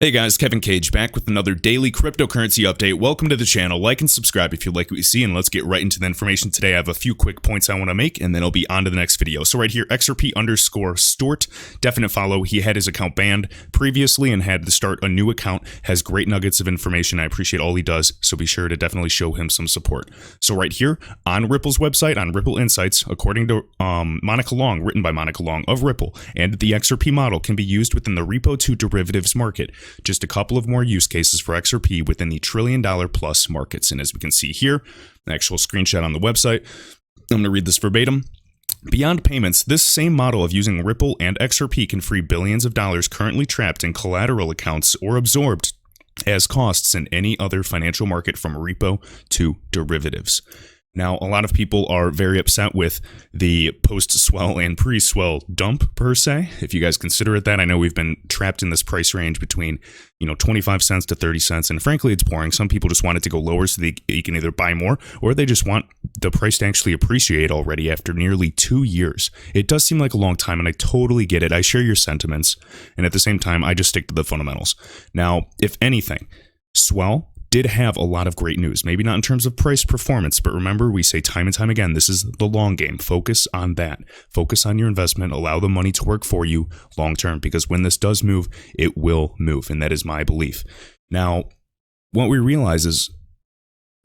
Hey guys, Kevin Cage back with another daily cryptocurrency update. Welcome to the channel. Like and subscribe if you like what you see, and let's get right into the information today. I have a few quick points I want to make, and then I'll be on to the next video. So right here, XRP_Stort, definite follow. He had his account banned previously and had to start a new account. Has great nuggets of information. I appreciate all he does, so be sure to definitely show him some support. So right here on Ripple's website, on Ripple Insights, according to Monica Long, written by Monica Long of Ripple, and the XRP model can be used within the repo to derivatives market. Just a couple of more use cases for XRP within the $1 trillion plus markets. And as we can see here, an actual screenshot on the website, I'm going to read this verbatim. Beyond payments, this same model of using Ripple and XRP can free billions of dollars currently trapped in collateral accounts or absorbed as costs in any other financial market from repo to derivatives. Now, a lot of people are very upset with the post-swell and pre-swell dump, per se. If you guys consider it that, I know we've been trapped in this price range between, 25 cents to 30 cents. And frankly, it's boring. Some people just want it to go lower so you can either buy more, or they just want the price to actually appreciate already after nearly 2 years. It does seem like a long time, and I totally get it. I share your sentiments. And at the same time, I just stick to the fundamentals. Now, if anything, swell did have a lot of great news. Maybe not in terms of price performance, but remember, we say time and time again, this is the long game. Focus on that. Focus on your investment. Allow the money to work for you long term, because when this does move, it will move. And that is my belief. Now, what we realize is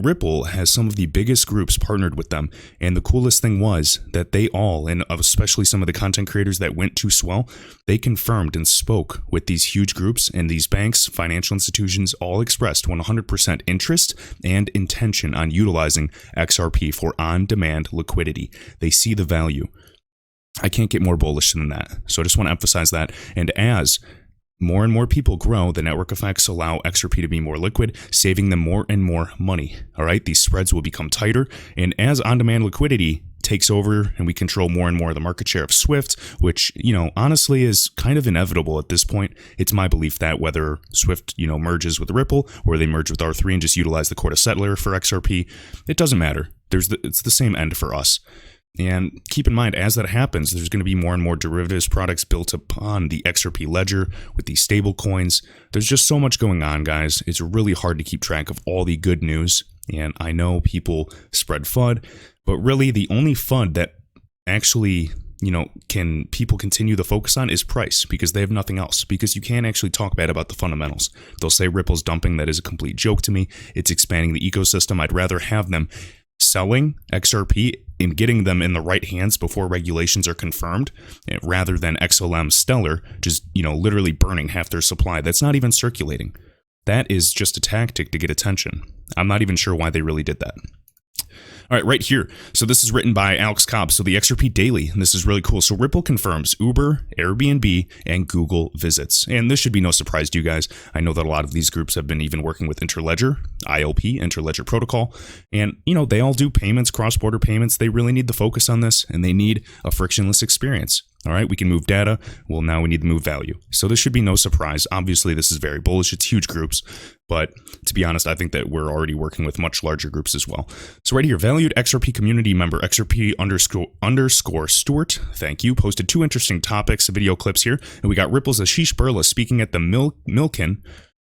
Ripple has some of the biggest groups partnered with them, and the coolest thing was that they all, and especially some of the content creators that went to swell, they confirmed and spoke with these huge groups, and these banks, financial institutions all expressed 100% interest and intention on utilizing XRP for on-demand liquidity. They see the value. I can't get more bullish than that. So I just want to emphasize that. And as more and more people grow, the network effects allow XRP to be more liquid, saving them more and more money. All right, these spreads will become tighter, and as on-demand liquidity takes over and we control more and more of the market share of Swift, which, honestly is kind of inevitable at this point. It's my belief that whether Swift, merges with Ripple or they merge with R3 and just utilize the Corda settler for XRP, it doesn't matter. It's the same end for us. And keep in mind, as that happens, there's going to be more and more derivatives products built upon the XRP ledger with these stable coins. There's just so much going on, guys. It's really hard to keep track of all the good news. And I know people spread FUD, but really the only FUD that actually, can people continue to focus on is price, because they have nothing else, because you can't actually talk bad about the fundamentals. They'll say Ripple's dumping. That is a complete joke to me. It's expanding the ecosystem. I'd rather have them selling XRP and getting them in the right hands before regulations are confirmed, rather than XLM Stellar just, literally burning half their supply. That's not even circulating. That is just a tactic to get attention. I'm not even sure why they really did that. All right, right here. So this is written by Alex Cobb. So the XRP Daily, and this is really cool. So Ripple confirms Uber, Airbnb, and Google visits. And this should be no surprise to you guys. I know that a lot of these groups have been even working with Interledger, ILP, Interledger Protocol. And, they all do payments, cross-border payments. They really need to focus on this, and they need a frictionless experience. All right, we can move data. Well, now we need to move value. So this should be no surprise. Obviously, this is very bullish. It's huge groups. But to be honest, I think that we're already working with much larger groups as well. So right here, valued XRP community member, XRP_Stort, thank you, posted 2 interesting topics, video clips here. And we got Ripple's Ashish Burla speaking at the Milken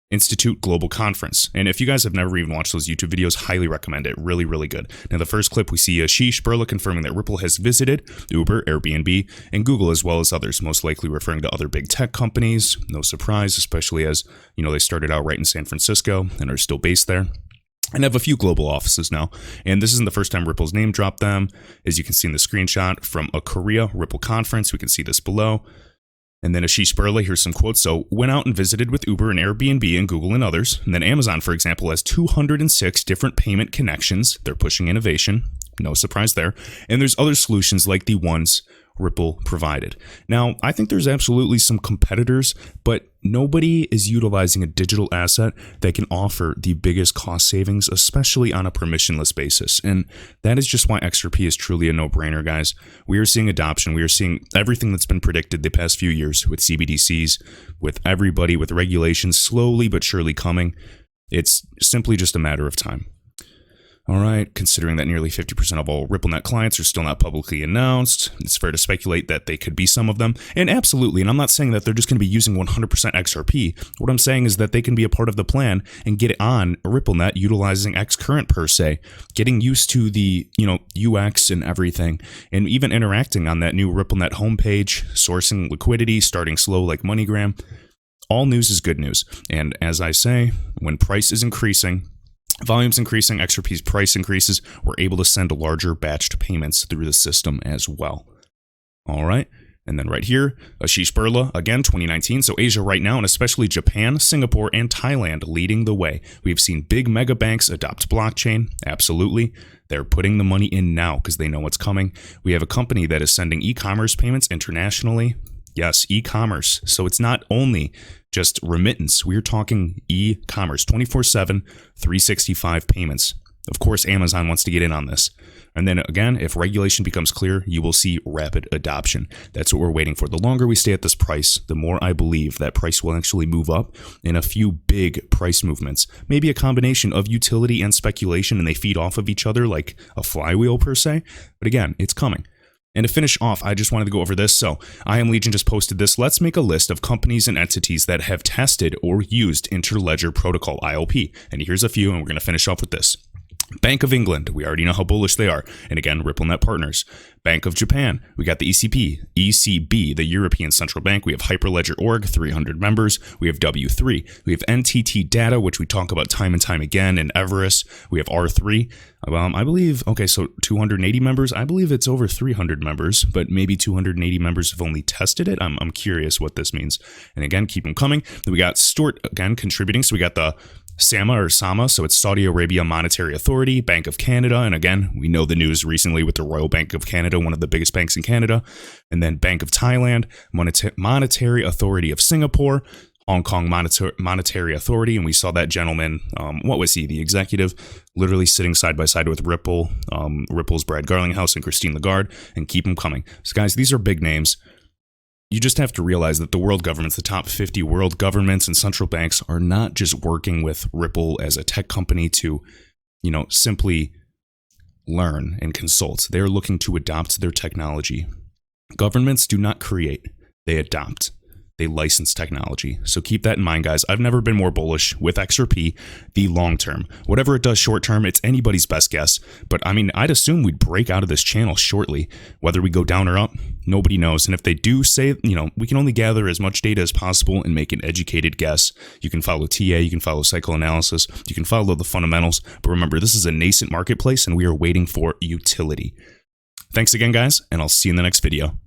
Institute Global Conference. And if you guys have never even watched those YouTube videos, highly recommend it. Really, really good. Now, the first clip, we see Ashish Burla confirming that Ripple has visited Uber, Airbnb, and Google, as well as others, most likely referring to other big tech companies. No surprise, especially as, they started out right in San Francisco and are still based there, and have a few global offices now. And this isn't the first time Ripple's name dropped them. As you can see in the screenshot from a Korea Ripple conference, we can see this below. And then Ashish Burla, here's some quotes. So, went out and visited with Uber and Airbnb and Google and others. And then Amazon, for example, has 206 different payment connections. They're pushing innovation. No surprise there. And there's other solutions like the ones Ripple provided. Now, I think there's absolutely some competitors, but nobody is utilizing a digital asset that can offer the biggest cost savings, especially on a permissionless basis. And that is just why XRP is truly a no-brainer, guys. We are seeing adoption. We are seeing everything that's been predicted the past few years with CBDCs, with everybody, with regulations slowly but surely coming. It's simply just a matter of time. All right, considering that nearly 50% of all RippleNet clients are still not publicly announced, it's fair to speculate that they could be some of them. And absolutely, and I'm not saying that they're just going to be using 100% XRP. What I'm saying is that they can be a part of the plan and get on RippleNet utilizing Xcurrent per se, getting used to the, UX and everything, and even interacting on that new RippleNet homepage, sourcing liquidity, starting slow like MoneyGram. All news is good news. And as I say, when price is increasing, volume's increasing, XRP's price increases, we're able to send larger batched payments through the system as well. All right. And then right here, Ashish Birla, again, 2019. So Asia right now, and especially Japan, Singapore, and Thailand leading the way. We've seen big mega banks adopt blockchain. Absolutely. They're putting the money in now because they know what's coming. We have a company that is sending e-commerce payments internationally. Yes, e-commerce. So it's not only just remittance. We're talking e-commerce, 24/7, 365 payments. Of course, Amazon wants to get in on this. And then again, if regulation becomes clear, you will see rapid adoption. That's what we're waiting for. The longer we stay at this price, the more I believe that price will actually move up in a few big price movements. Maybe a combination of utility and speculation, and they feed off of each other like a flywheel per se. But again, it's coming. And to finish off, I just wanted to go over this. So I Am Legion just posted this. Let's make a list of companies and entities that have tested or used Interledger Protocol, ILP. And here's a few, and we're going to finish off with this. Bank of England, we already know how bullish they are. And again, RippleNet partners. Bank of Japan, we got the ECB, the European Central Bank. We have Hyperledger.org, 300 members. We have W3. We have NTT Data, which we talk about time and time again, and Everest. We have R3. I believe, okay, so 280 members. I believe it's over 300 members, but maybe 280 members have only tested it. I'm curious what this means. And again, keep them coming. Then we got Stort, again, contributing. So we got the SAMA, so it's Saudi Arabia Monetary Authority, Bank of Canada, and again, we know the news recently with the Royal Bank of Canada, one of the biggest banks in Canada, and then Bank of Thailand, Monetary Authority of Singapore, Hong Kong Monetary Authority, and we saw that gentleman, what was he, the executive, literally sitting side by side with Ripple's Brad Garlinghouse and Christine Lagarde, and keep them coming. So guys, these are big names. You just have to realize that the world governments, the top 50 world governments and central banks are not just working with Ripple as a tech company to, simply learn and consult. They're looking to adopt their technology. Governments do not create, they adopt. They license technology. So keep that in mind, guys. I've never been more bullish with XRP the long term. Whatever it does short term, it's anybody's best guess. But I mean, I'd assume we'd break out of this channel shortly. Whether we go down or up, nobody knows. And if they do say, we can only gather as much data as possible and make an educated guess. You can follow TA, you can follow psychoanalysis, you can follow the fundamentals. But remember, this is a nascent marketplace and we are waiting for utility. Thanks again, guys, and I'll see you in the next video.